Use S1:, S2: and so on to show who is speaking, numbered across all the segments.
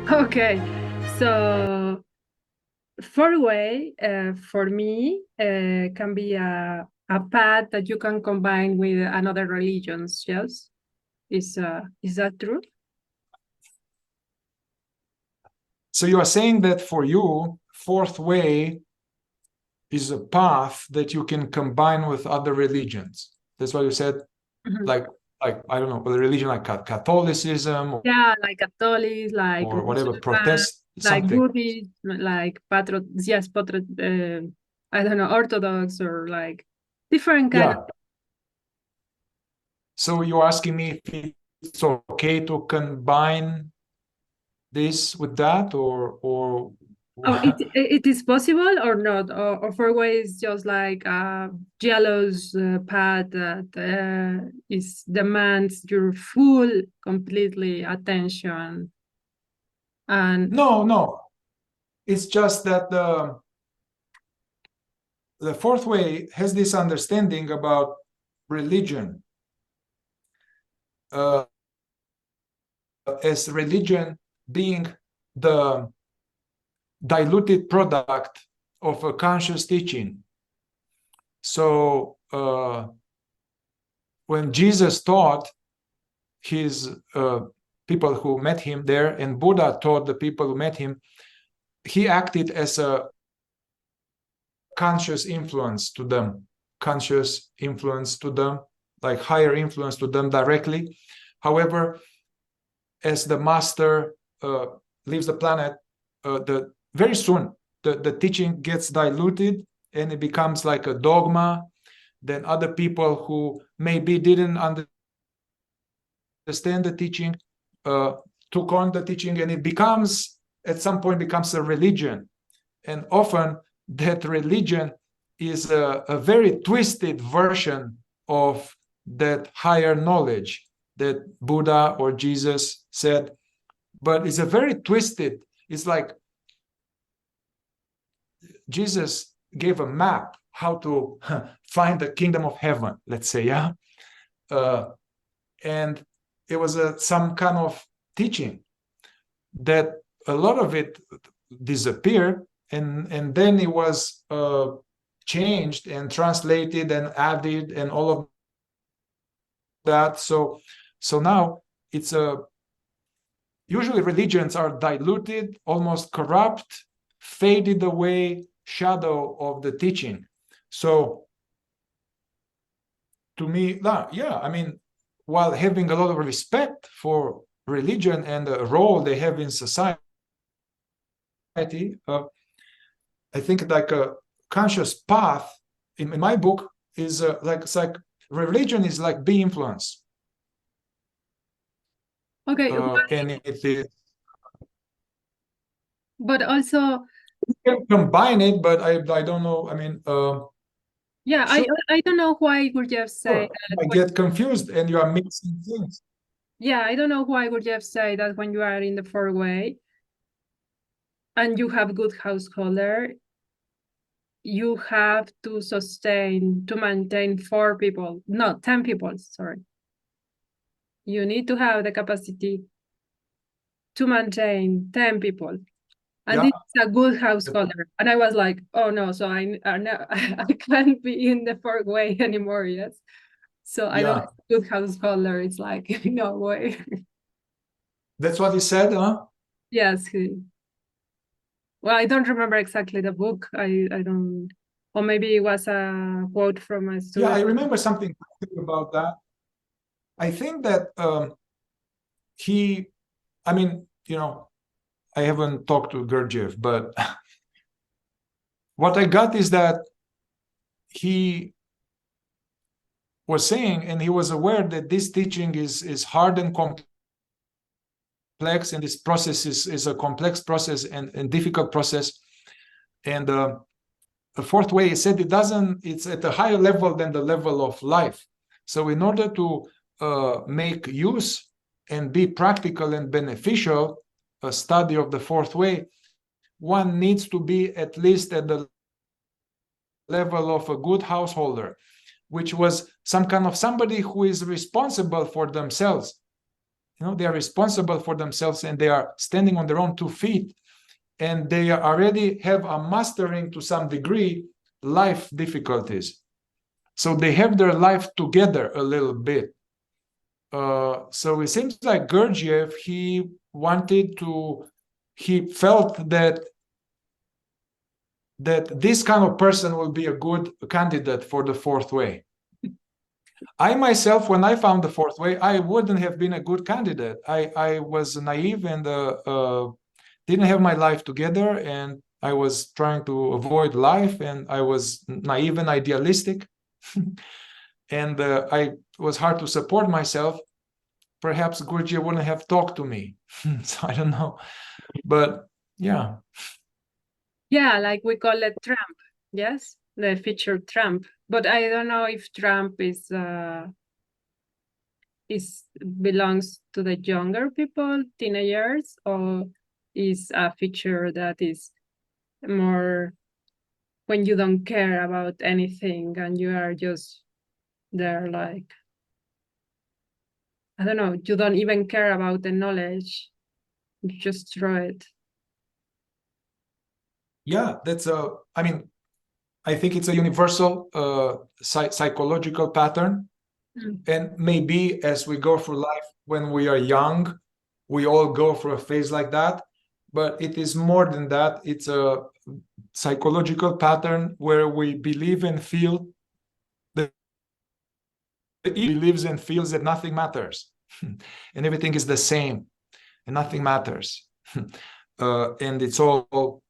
S1: Okay, so four-way for me can be a path that you can combine with another religions. Yes, is that true?
S2: So you are saying that for you, fourth way is a path that you can combine with other religions. That's what you said.
S1: Mhm.
S2: Like I don't know, a religion like Catholicism
S1: Yeah, like Catholics, like
S2: or whatever,
S1: Musulman,
S2: protest
S1: like
S2: something.
S1: Buddhist, like I don't know, Orthodox or like different kind of.
S2: Yeah. So you're asking me if it's okay to combine this with that, or
S1: Oh, it is possible or not? Or four-way is just like a jealous path that is demands your full, completely attention. And
S2: no. It's just that the fourth way has this understanding about religion as religion being the diluted product of a conscious teaching. So when Jesus taught his people who met him there, and Buddha taught the people who met him, he acted as a conscious influence to them, like higher influence to them directly. However, as the master leaves the planet, very soon the teaching gets diluted and it becomes like a dogma. Then other people who maybe didn't understand the teaching took on the teaching, and it becomes at some point becomes a religion. And often that religion is a very twisted version of that higher knowledge that Buddha or Jesus said, but it's a very twisted. It's like Jesus gave a map how to find the kingdom of heaven, let's say, yeah. And it was some kind of teaching that a lot of it disappeared, and then it was changed and translated and added and all of that. So now it's usually religions are diluted, almost corrupt, faded away shadow of the teaching. So to me, yeah, I mean, while having a lot of respect for religion and the role they have in society, I think like a conscious path in my book is like it's like religion is like be influence.
S1: okay,
S2: And it is,
S1: but also,
S2: you can combine it, but I don't know. I mean,
S1: yeah,
S2: sure,
S1: I don't know why Gurdjieff say that.
S2: I get confused and you are mixing things.
S1: Yeah, I don't know why Gurdjieff say that when you are in the four-way and you have good householder, you have to maintain 4 people, no, 10 people, sorry. You need to have the capacity to maintain 10 people. And
S2: Yeah,
S1: this is a good householder. And I was like, oh no, so I can't be in the four-way anymore, yes. So I don't
S2: yeah.
S1: have a good householder. It's like, no way.
S2: That's what he said, huh?
S1: Yes. Well, I don't remember exactly the book. I don't, or maybe it was a quote from a
S2: Yeah, I
S1: student.
S2: remember something about that. I think that he, I mean, I haven't talked to Gurdjieff, but what I got is that he was saying, and he was aware that this teaching is hard and complex, and this process is a complex process and difficult process. And the fourth way, he said, it's at a higher level than the level of life. So in order to make use and be practical and beneficial, a study of the fourth way, one needs to be at least at the level of a good householder, which was some kind of somebody who is responsible for themselves. they are responsible for themselves, and they are standing on their own 2 feet, and they already have a mastering to some degree life difficulties. So they have their life together a little bit. So it seems like Gurdjieff, he felt that this kind of person will be a good candidate for the fourth way. I myself, when I found the fourth way, I wouldn't have been a good candidate. I was naive and didn't have my life together, and I was trying to avoid life, and I was naive and idealistic. And I was hard to support myself. Perhaps Gurdjieff wouldn't have talked to me. So I don't know. But yeah.
S1: Yeah, like we call it Trump. Yes, the feature Trump. But I don't know if Trump is belongs to the younger people, teenagers, or is a feature that is more when you don't care about anything and you are just there, like, I don't know, you don't even care about the knowledge, you just throw it.
S2: Yeah, I think it's a universal psychological pattern. And maybe as we go through life, when we are young, we all go through a phase like that. But it is more than that. It's a psychological pattern where we believe and feel that he believes and feels that nothing matters and everything is the same and nothing matters. And it's all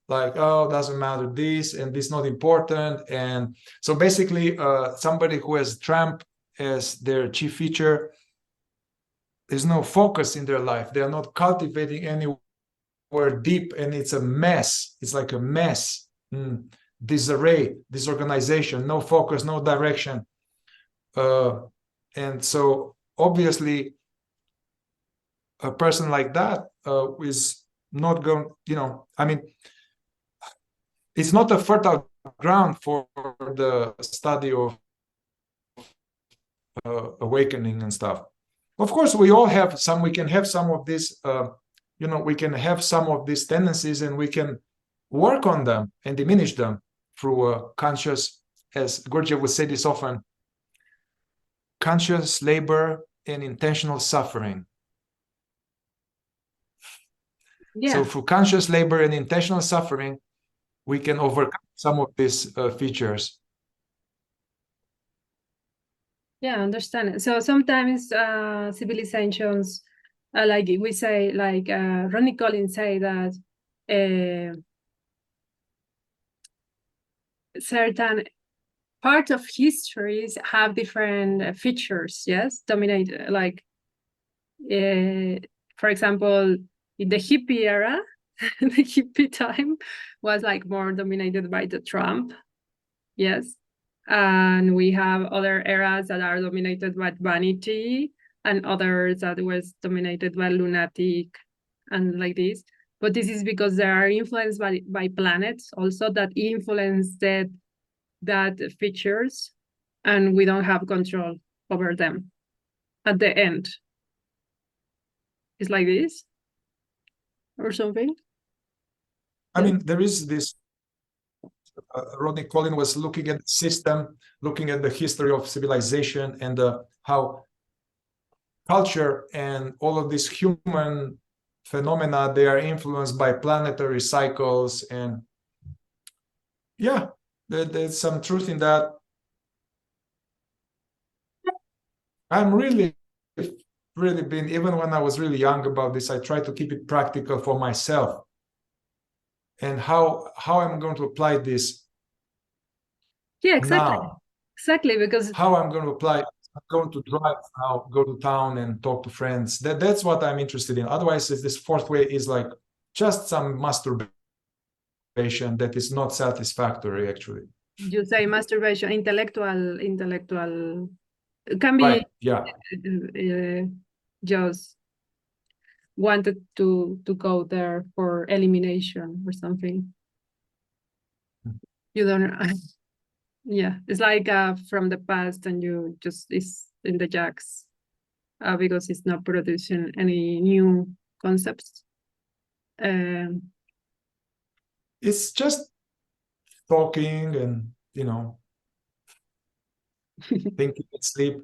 S2: like, oh, doesn't matter, this and this not important. And so basically somebody who has Trump as their chief feature, there's no focus in their life. They are not cultivating anywhere deep, and it's a mess. It's like a mess. Disarray, disorganization, no focus, no direction. And so obviously a person like that is not going, it's not a fertile ground for the study of awakening and stuff. Of course, we can have some of this, we can have some of these tendencies, and we can work on them and diminish them through conscious, as Gurdjieff would say this often, conscious labor and intentional suffering.
S1: Yeah.
S2: So through conscious labor and intentional suffering, we can overcome some of these features.
S1: Yeah, I understand. So sometimes civilizations, like we say, like Rodney Collin say that certain part of histories have different features, yes, dominate, like, for example, in the hippie era, the hippie time was like more dominated by the Trump, yes. And we have other eras that are dominated by vanity, and others that was dominated by lunatic and like this. But this is because they are influenced by planets also that influence that features, and we don't have control over them at the end. It's like this or something.
S2: I mean, there is this Rodney Collin was looking at the system, looking at the history of civilization, and how culture and all of these human phenomena, they are influenced by planetary cycles. And yeah, there's some truth in that. I'm really been, even when I was really young about this, I tried to keep it practical for myself. And how I'm going to apply this.
S1: Yeah, exactly.
S2: Now.
S1: Exactly, because
S2: how I'm going to apply. I'm going to drive now, go to town and talk to friends. That's what I'm interested in. Otherwise, this fourth way is like just some masturbation that is not satisfactory, actually.
S1: You say masturbation, intellectual can be,
S2: right, yeah.
S1: Just wanted to go there for elimination or something. You don't yeah, it's like from the past, and you just is in the jacks because it's not producing any new concepts.
S2: It's just talking and, thinking and sleep.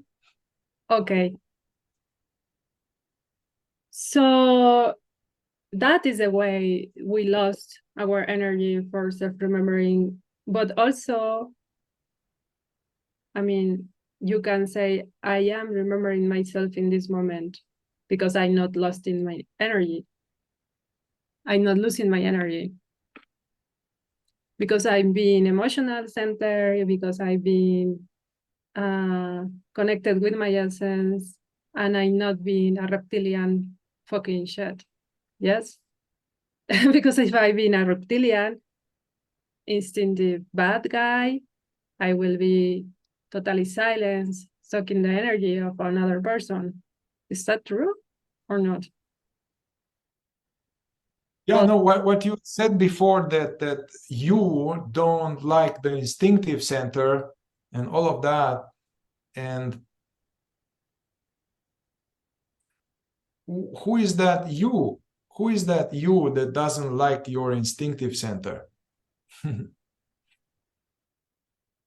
S1: Okay. So that is a way we lost our energy for self-remembering, but also, I mean, you can say, I am remembering myself in this moment because I'm not lost in my energy. I'm not losing my energy because I've been emotional center, because I've been connected with my essence, and I'm not being a reptilian fucking shit. Yes? Because if I've been a reptilian, instinctive bad guy, I will be totally silenced, sucking the energy of another person. Is that true or not?
S2: Yeah,
S1: Well,
S2: no, what you said before, that you don't like the instinctive center and all of that, and who is that you? Who is that you that doesn't like your instinctive center?
S1: I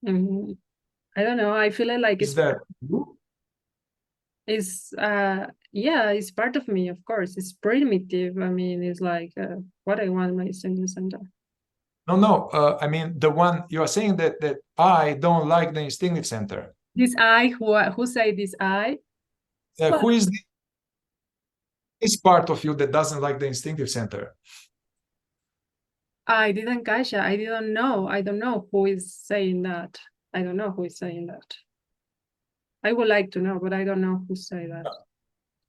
S1: don't know. I feel like
S2: Is that you?
S1: it's yeah, it's part of me, of course. It's primitive. I mean, it's like what I want my single center.
S2: No. I mean, the one you are saying that I don't like the instinctive center.
S1: This I, who say this I? Well,
S2: Who is this part of you that doesn't like the instinctive center?
S1: I didn't catch it. I didn't know. I don't know who is saying that. I don't know who is saying that. I would like to know, but I don't know who say that.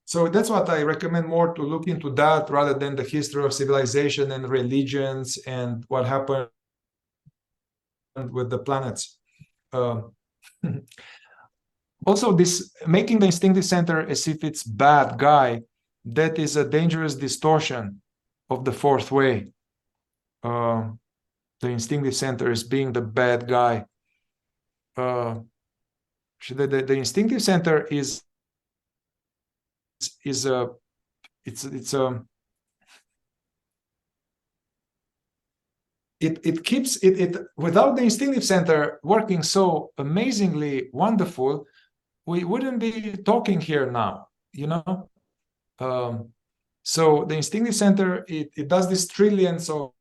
S2: So that's what I recommend, more to look into that rather than the history of civilization and religions and what happened with the planets. Also, this making the instinctive center as if it's bad guy, that is a dangerous distortion of the fourth way. The instinctive center is being the bad guy. The instinctive center is a it's a it keeps it without the instinctive center working so amazingly wonderful, we wouldn't be talking here now, so the instinctive center, it does these trillions of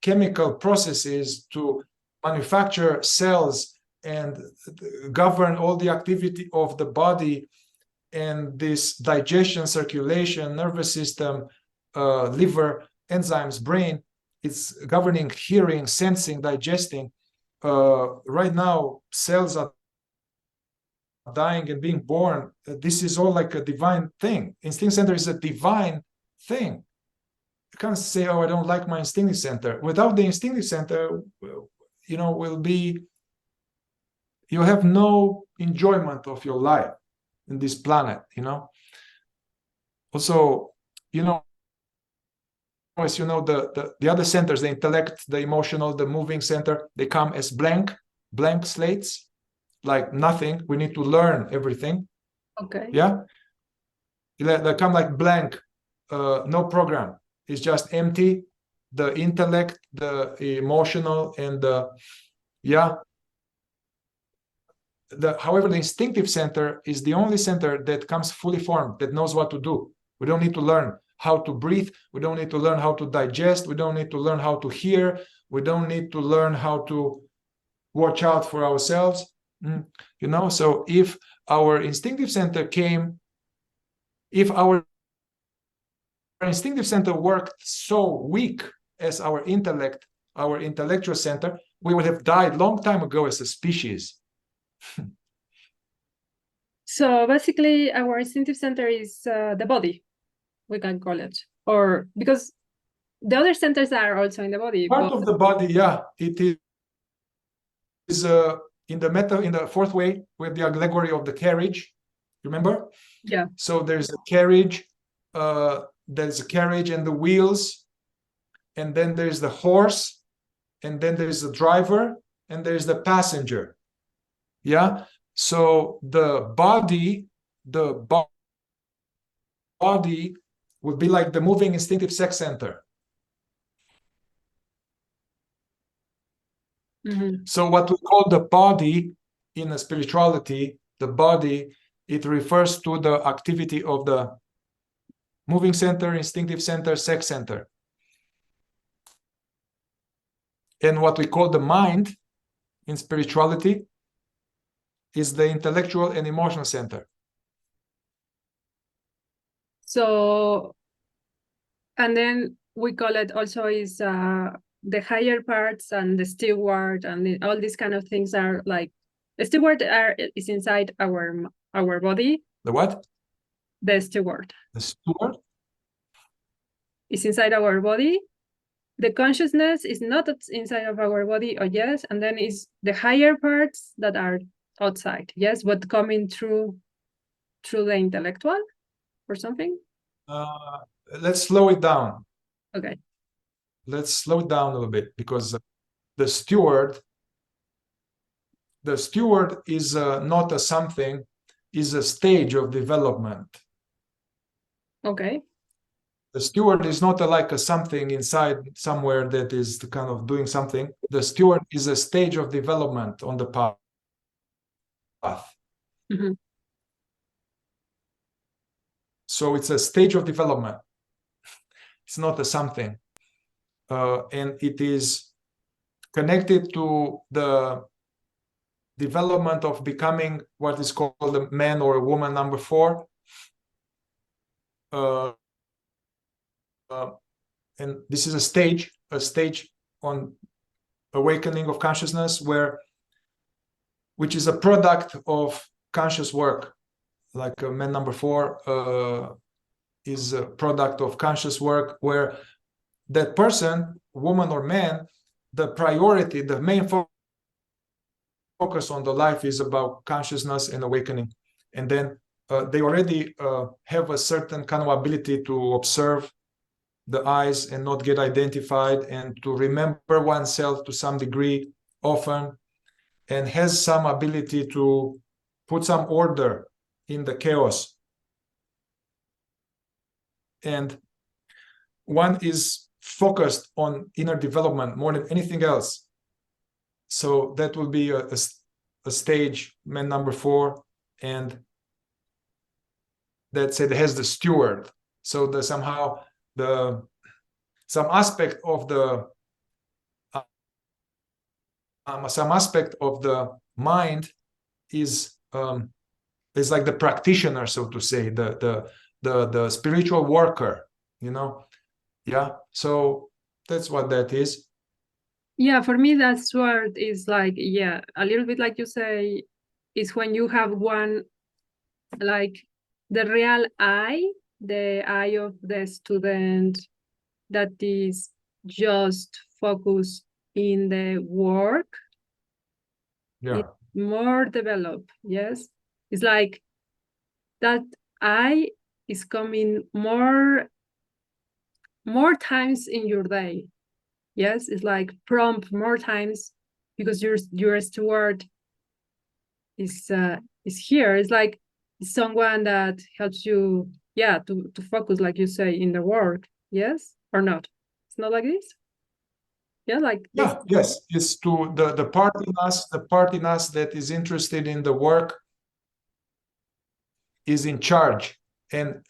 S2: chemical processes to manufacture cells and govern all the activity of the body, and this digestion, circulation, nervous system, liver, enzymes, brain. It's governing hearing, sensing, digesting. Right now, cells are dying and being born. This is all like a divine thing. Instinct center is a divine thing. You can't say, oh, I don't like my instinctive center. Without the instinctive center, you have no enjoyment of your life in this planet, Also, as you know, the other centers, the intellect, the emotional, the moving center, they come as blank slates, like nothing. We need to learn everything.
S1: Okay.
S2: Yeah. They come like blank, no program. It's just empty. The intellect, the emotional, and however, the instinctive center is the only center that comes fully formed, that knows what to do. We don't need to learn how to breathe. We don't need to learn how to digest. We don't need to learn how to hear. We don't need to learn how to watch out for ourselves. So if our instinctive center worked so weak as our intellect, our intellectual center, we would have died long time ago as a species.
S1: So basically, our instinctive center is the body, we can call it, or because the other centers are also in the body.
S2: Part of the body, yeah. It is in the fourth way with the allegory of the carriage. Remember?
S1: Yeah.
S2: So there's a carriage. There's a carriage and the wheels, and then there's the horse, and then there's the driver, and there's the passenger. Yeah. So the body the body would be like the moving instinctive sex center.
S1: Mm-hmm.
S2: So what we call the body in a spirituality, the body, it refers to the activity of the moving center, instinctive center, sex center. And what we call the mind in spirituality is the intellectual and emotional center.
S1: So, and then we call it also is the higher parts and the steward and all these kind of things are like the steward is inside our body.
S2: The what?
S1: The steward
S2: The steward?
S1: is inside our body. The consciousness is not inside of our body, or yes, and then is the higher parts that are outside, yes, but coming through the intellectual or something.
S2: Let's slow it down.
S1: Okay.
S2: Let's slow it down a little bit, because the steward is not a something, is a stage of development.
S1: Okay.
S2: The steward is not like a something inside somewhere that is kind of doing something. The steward is a stage of development on the path.
S1: Mm-hmm.
S2: So it's a stage of development. It's not a something. And it is connected to the development of becoming what is called a man or a woman number 4. And this is a stage on awakening of consciousness, which is a product of conscious work. Like man number 4 is a product of conscious work, where that person, woman or man, the priority, the main focus on the life is about consciousness and awakening. And then they already have a certain kind of ability to observe the eyes and not get identified, and to remember oneself to some degree often, and has some ability to put some order in the chaos. And one is focused on inner development more than anything else. So that will be a stage, man number 4, and that said has the steward. So some aspect of the mind is like the practitioner, so to say, the spiritual worker, yeah. So that's what that is.
S1: Yeah, for me that sword is like, yeah, a little bit like you say, is when you have one, like the real eye, the eye of the student that is just focused in the work.
S2: Yeah.
S1: It's more developed, yes. It's like that eye is coming more times in your day. Yes, it's like prompt more times because your steward is here. It's like someone that helps you, yeah, to focus, like you say, in the work. Yes or not? It's not like this. Yeah, like
S2: yeah, yes. It's to the part in us that is interested in the work, is in charge, and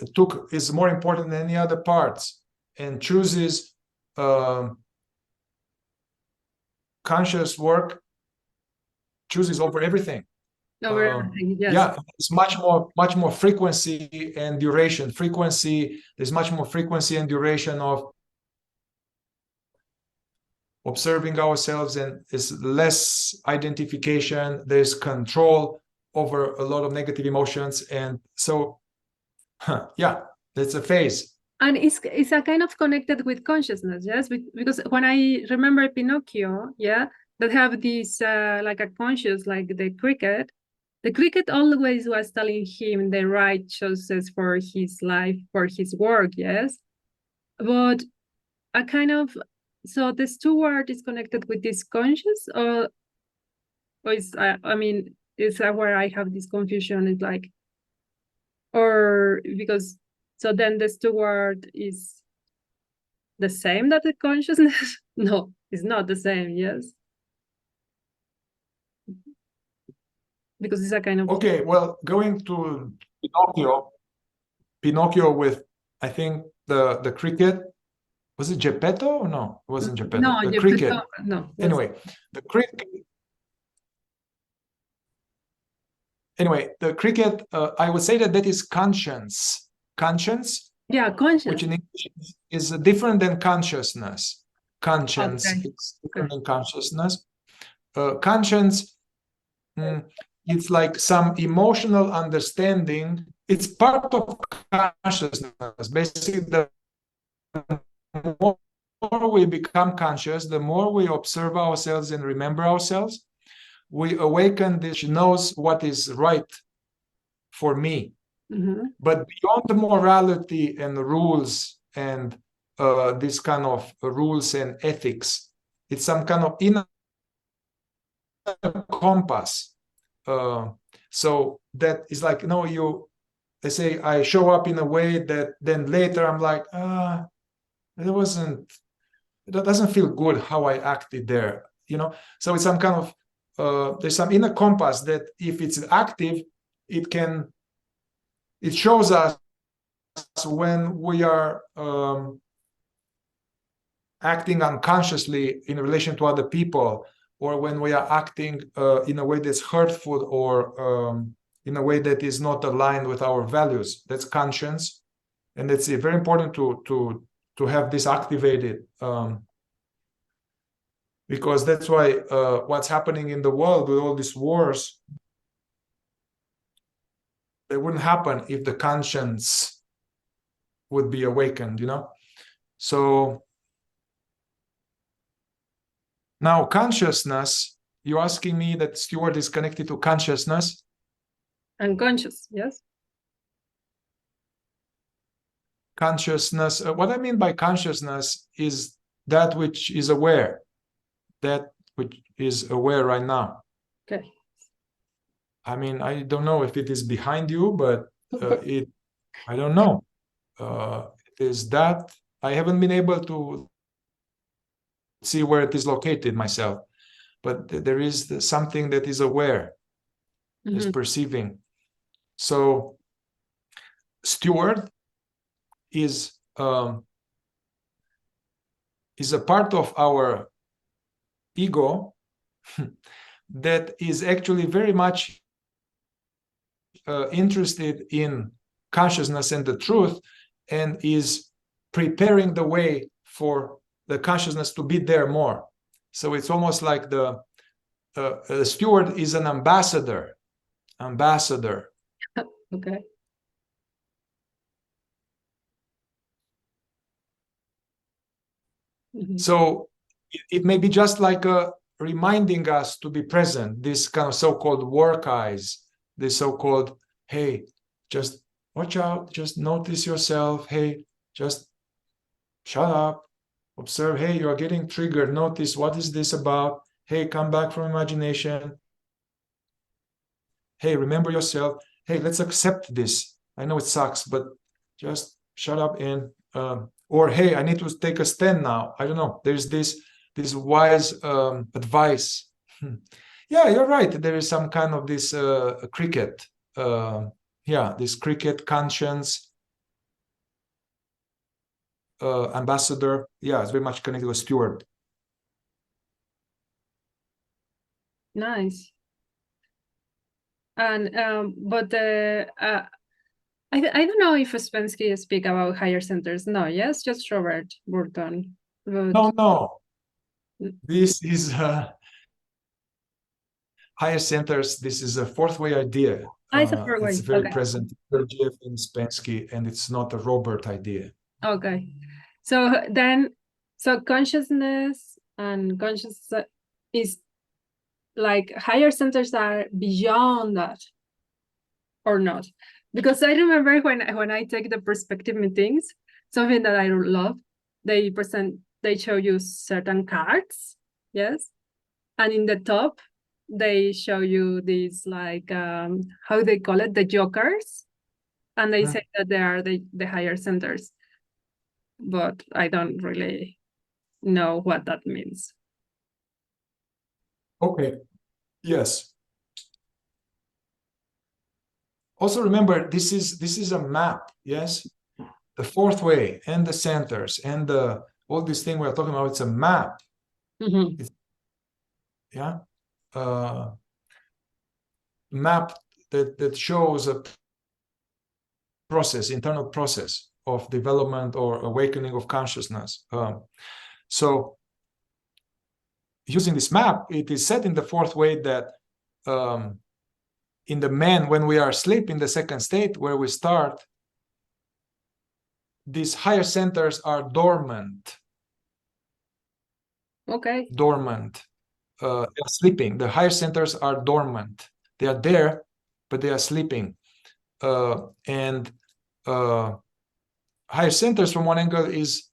S2: is more important than any other parts, and chooses conscious work, chooses over everything.
S1: over everything. Yes.
S2: Yeah, it's much more frequency and duration. There's much more frequency and duration of observing ourselves, and is less identification. There's control over a lot of negative emotions, and so yeah, that's a phase.
S1: And it's a kind of connected with consciousness, yes, because when I remember Pinocchio, yeah, that have this like a conscious, like the cricket always was telling him the right choices for his life, for his work, yes, but a kind of, so the steward is connected with this conscious, or is I mean, is that where I have this confusion? It's like Or because, so then the steward is the same that the consciousness? No, it's not the same, yes? Because it's a kind of...
S2: Okay, well, going to Pinocchio with, I think, the cricket. Was it Geppetto or no? It wasn't Geppetto.
S1: No,
S2: the
S1: Geppetto,
S2: cricket.
S1: no.
S2: Anyway, the cricket. Anyway, the cricket, I would say that is conscience. Conscience.
S1: Yeah, conscience.
S2: Which in English is different than consciousness. Conscience is different than consciousness. Conscience, it's like some emotional understanding. It's part of consciousness. Basically, the more we become conscious, the more we observe ourselves and remember ourselves, we awaken this knows what is right for me. But beyond the morality and the rules and this kind of rules and ethics, it's some kind of inner compass. So that is like, they say I show up in a way that then later I'm like, that doesn't feel good how I acted there, So it's some kind of, there's some inner compass that if it's active, it shows us when we are acting unconsciously in relation to other people, or when we are acting in a way that's hurtful, or in a way that is not aligned with our values. That's conscience, and it's very important to have this activated, because that's why what's happening in the world with all these wars, they wouldn't happen if the conscience would be awakened, So now consciousness, you're asking me that Steward is connected to consciousness?
S1: Unconscious, yes.
S2: Consciousness, what I mean by consciousness is that which is aware, that which is aware right now.
S1: Okay.
S2: I mean, I don't know if it is behind you, but I don't know. It is that. I haven't been able to see where it is located myself, but there is something that is aware, is perceiving. So Steward is a part of our ego that is actually very much interested in consciousness and the truth, and is preparing the way for the consciousness to be there more. So it's almost like the steward is an ambassador.
S1: Okay.
S2: So it may be just like reminding us to be present, this kind of so-called work eyes, this so-called, hey, just watch out, just notice yourself, hey, just shut up, observe, hey, you're getting triggered, notice, what is this about? Hey, come back from imagination. Hey, remember yourself. Hey, let's accept this. I know it sucks, but just shut up and or hey, I need to take a stand now. I don't know. There's this wise advice. Yeah, you're right. There is some kind of this cricket. This cricket conscience ambassador. Yeah, it's very much connected with Steward.
S1: Nice. And but I don't know if Ouspensky speak about higher centers. No, yes, just Robert Burton. But...
S2: No. This is higher centers. This is a fourth way idea. It's very present in Gurdjieff and Ouspensky, and it's not a Robert idea.
S1: Okay. So then, consciousness and consciousness is like higher centers are beyond that, or not? Because I remember when I take the perspective meetings, something that I love, they show you certain cards, yes, and in the top they show you these like how they call it, the jokers, And they say that they are the higher centers, but I don't really know what that means.
S2: Okay. Yes. Also remember, this is a map. Yes, the fourth way and the centers and all this thing we're talking about. It's a map.
S1: Mm-hmm.
S2: Yeah, map that shows a process, internal process of development or awakening of consciousness. So using this map, it is said in the fourth way that in the man, when we are asleep in the second state where we start, these higher centers are dormant.
S1: Okay.
S2: Dormant. They are sleeping. The higher centers are dormant. They are there, but they are sleeping. And higher centers, from one angle, is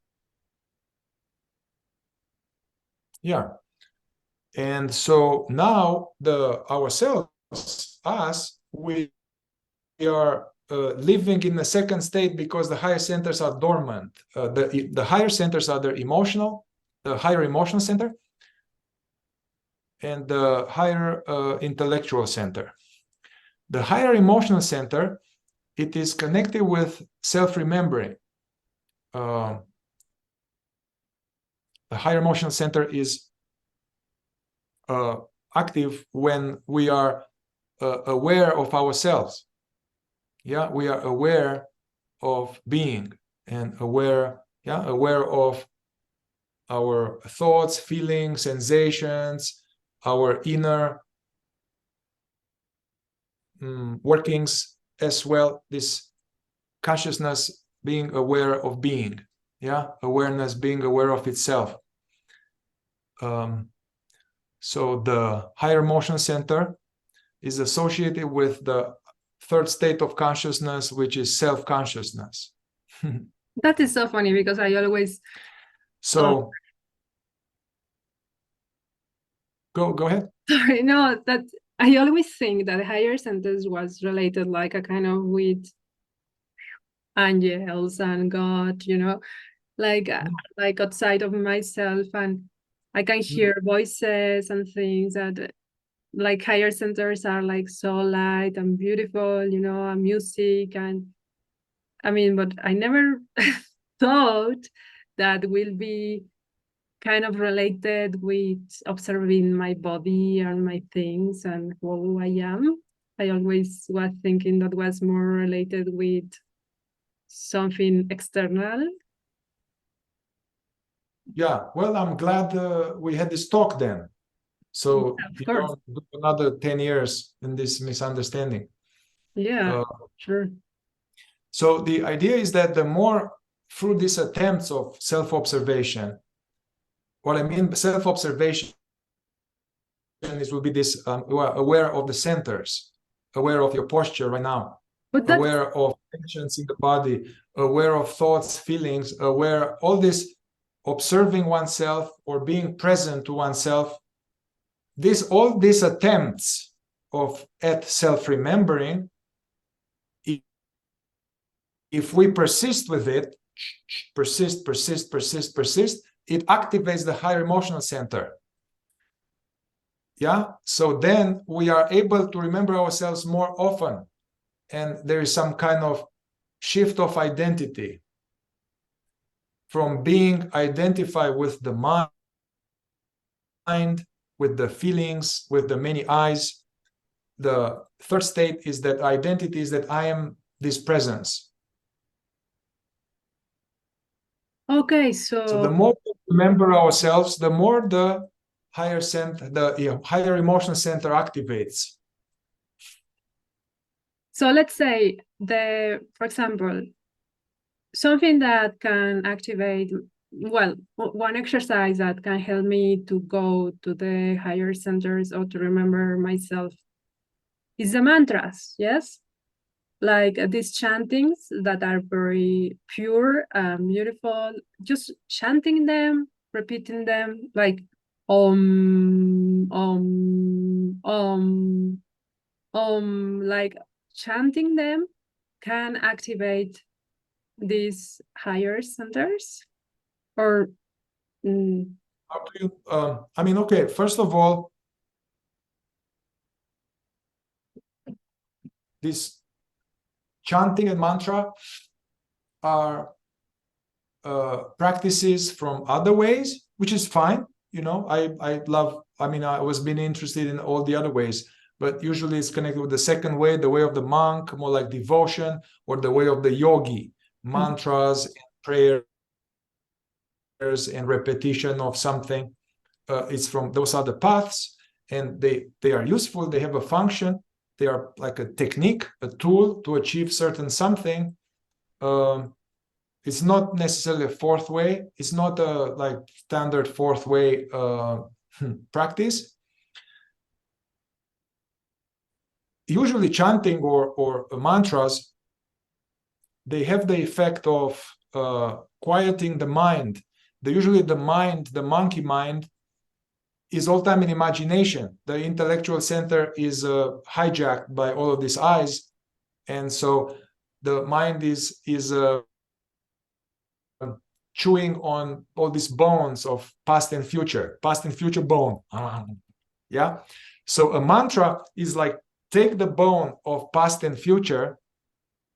S2: and so now ourselves, us, we are living in the second state because the higher centers are dormant. The higher centers are the higher emotional center, and the higher intellectual center. The higher emotional center, it is connected with self-remembering. The higher emotional center is active when we are aware of ourselves. Yeah, we are aware of being and aware of our thoughts, feelings, sensations, our inner workings as well. This consciousness being aware of being, awareness being aware of itself. So the higher emotional center is associated with the third state of consciousness, which is self-consciousness.
S1: That is so funny because I always
S2: go ahead.
S1: Sorry, no, that I always think that higher centers was related like a kind of with angels and God, like outside of myself, and I can hear voices and things that like higher centers are like so light and beautiful, and music, and I mean, but I never thought that will be kind of related with observing my body and my things and who I am. I always was thinking that was more related with something external.
S2: Yeah, well, I'm glad we had this talk then. So
S1: Of
S2: you
S1: course.
S2: don't do another 10 years in this misunderstanding.
S1: Yeah, sure.
S2: So the idea is that the more through these attempts of self-observation, what I mean by self-observation is will be this aware of the centers, aware of your posture right now,
S1: But that's
S2: aware of tensions in the body, aware of thoughts, feelings, aware all this observing oneself or being present to oneself. All these attempts at self-remembering, if we persist with it, persist, it activates the higher emotional center. Yeah, so then we are able to remember ourselves more often, and there is some kind of shift of identity from being identified with the mind, with the feelings, with the many eyes. The third state is that identity is that I am this presence.
S1: okay.
S2: So the more we remember ourselves, the more the higher center, the higher emotional center activates.
S1: So let's say for example, something that can activate, well, one exercise that can help me to go to the higher centers or to remember myself is the mantras, yes? Like these chantings that are very pure, beautiful, just chanting them, repeating them, like like chanting them can activate these higher centers, or
S2: How do you, I mean, okay, first of all, this chanting and mantra are practices from other ways, which is fine. You know, I love, I mean, I was been interested in all the other ways, but usually it's connected with the second way, the way of the monk, more like devotion, or the way of the yogi, mantras and prayers and repetition of something. It's from, those are the paths, and they are useful, they have a function, they are like a technique, a tool to achieve certain something. It's not necessarily a fourth way. It's not a like standard fourth way practice. Usually chanting or mantras, they have the effect of quieting the mind. Usually the mind, the monkey mind, is all time in imagination. The intellectual center is hijacked by all of these eyes. And so the mind is chewing on all these bones of past and future bone. Yeah. So a mantra is like, take the bone of past and future,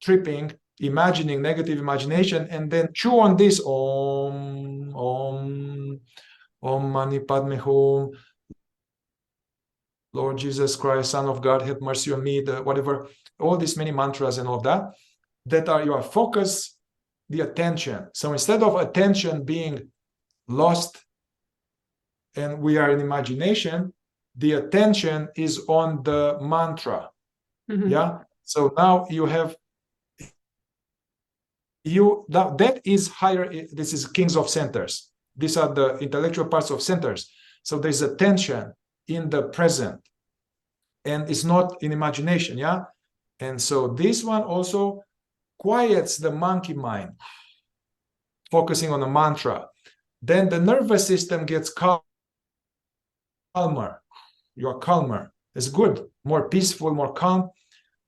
S2: tripping, imagining, negative imagination, and then chew on this om, om, om mani padme hum, Lord Jesus Christ, Son of God, have mercy on me, whatever, all these many mantras and all that are your focus, the attention. So instead of attention being lost and we are in imagination, the attention is on the mantra. Yeah. So now you have that is higher. This is kings of centers. These are the intellectual parts of centers. So there's attention in the present, and it's not in imagination. Yeah. And so this one also quiets the monkey mind, focusing on a mantra. Then the nervous system gets calmer. You're calmer. It's good, more peaceful, more calm.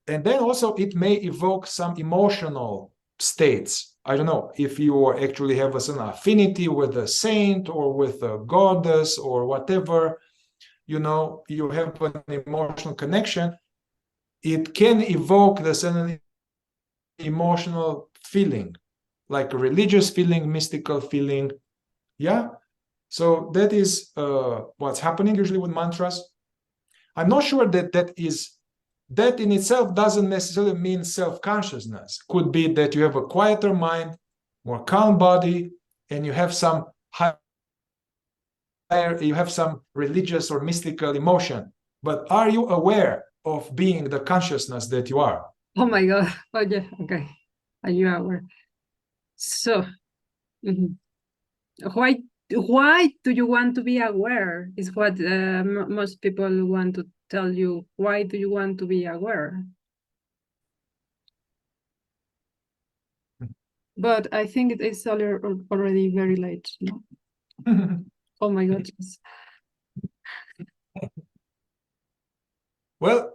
S2: And then also it may evoke some emotional states. I don't know if you actually have an affinity with a saint or with a goddess or whatever, you know, you have an emotional connection. It can evoke the certain emotional feeling, like a religious feeling, mystical feeling. Yeah. So that is what's happening usually with mantras. I'm not sure that in itself doesn't necessarily mean self-consciousness. Could be that you have a quieter mind, more calm body, and you have some higher, you have some religious or mystical emotion. But are you aware of being the consciousness that you are?
S1: Oh my God. Oh yeah. Okay. Are you aware? So, why do you want to be aware? Is what most people want to tell you. Why do you want to be aware? But I think it is already very late. No? Oh my God.
S2: Well,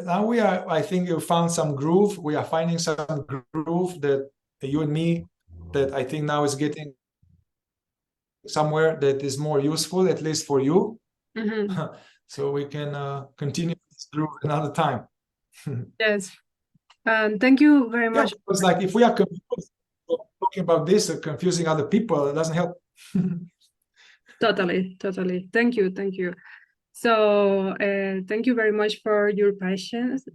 S2: now I think you found some groove. We are finding some groove that you and me, that I think now is getting somewhere that is more useful, at least for you. So we can continue this groove another time.
S1: Yes. Thank you very much.
S2: Yeah, it's like if we are confused, talking about this or confusing other people, it doesn't help.
S1: Totally. Thank you. So thank you very much for your patience.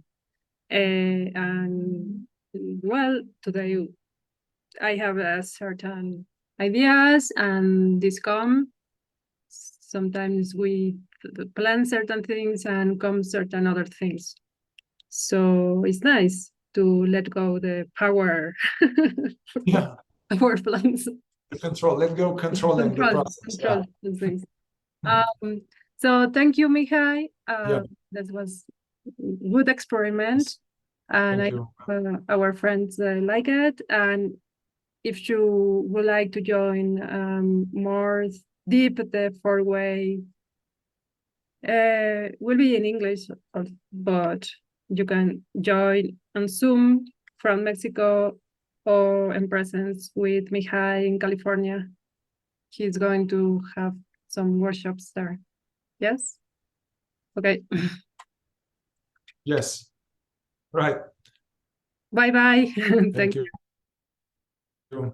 S1: And well, today I have certain ideas, and this come. Sometimes we plan certain things and come certain other things. So it's nice to let go the power.
S2: Yeah.
S1: Our plans.
S2: The control, let go, controlling the process.
S1: Control the things. So thank you, Mihai. That was good experiment, and I our friends like it. And if you would like to join more deep the four-way, will be in English, but you can join on Zoom from Mexico or in presence with Mihai in California. He's going to have some workshops there. Yes? Okay.
S2: Yes. Right.
S1: Bye-bye.
S2: Thank you.